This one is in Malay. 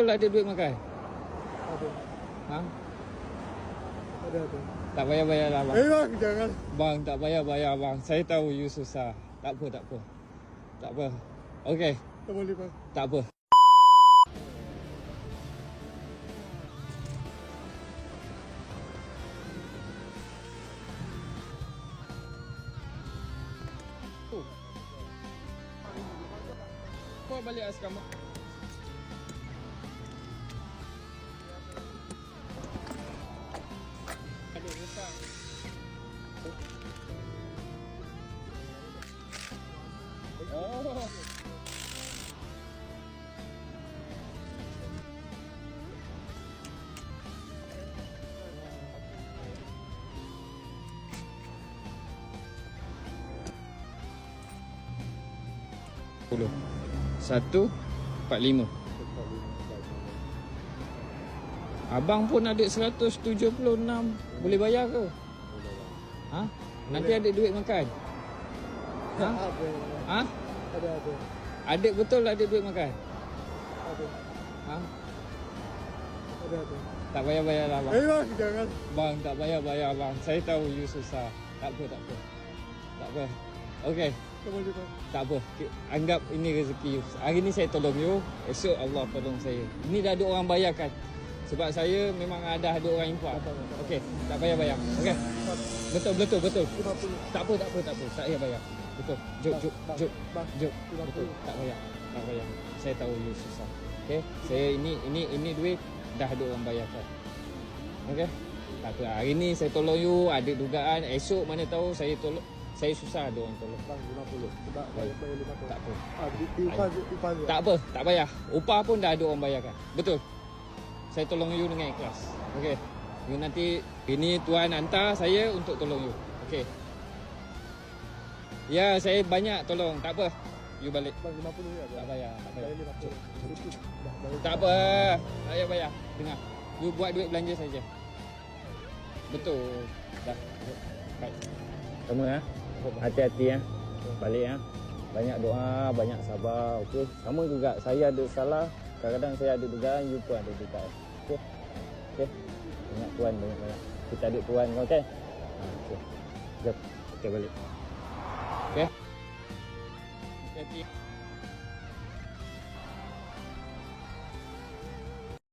Ada duit makan? Ada. Ha? Ada. Tak payah bayar lah bang. Bang, jangan. Bang, tak payah bayar bang. Saya tahu you susah. Tak apa. Tak apa. Okey, Tak boleh bang. tak apa. Kau balik asrama. Ada hutang. Oh. Puluh 145. Abang pun ada 176. Boleh bayar ke? Ha? Nanti ada duit makan? Ha? Ada. Ha? Ada. Ada betul ada duit makan? Ada. Ha? Ada. Tak payah bayar lah bang. Bang, jangan. Bang, tak payah bayar bang. Saya tahu you susah. Tak apa. Tak apa. Okey, Tak boleh bang. tak apa. Anggap ini rezeki you. Hari ni saya tolong you. Esok Allah tolong saya. Ini dah ada orang bayarkan. Sebab saya memang ada orang import. Okey, tak payah bayar. Okey. Betul. 50. Tak apa. Tak payah bayar. Betul. Jom. Bang. Jom. Betul. Tak payah. Saya tahu you susah. Okey. Saya ini duit dah ada orang bayarkan. Okey. Tak apa. Hari ni saya tolong you, ada dugaan. Esok mana tahu saya tolong. Saya susah ada orang tolong. Bang 50. Sebab bayar 50. Tak apa. Upah. Tak apa. Tak payah. Upah pun dah ada orang bayarkan. Betul. Saya tolong you dengan ikhlas. Okey. You nanti ini tuan hantar saya untuk tolong you. Okey. Ya, saya banyak tolong. Tak apa. You balik. Bang 50 ya. Tak payah. Bayar 50. Tak apa. Tak payah bayar. Dengar. You buat duit belanja saja. Betul. Dah. Baik. Kamu ya. Hati-hati ya. Balik ya. Banyak doa, banyak sabar. Okey. Sama juga saya ada salah. Kadang-kadang saya ada dugaan, you pun ada dugaan. Okey. Banyak tuan, banyak. Kita ada tuan, okey? Okey. Jom. Okey, balik. Okey. Hati-hati.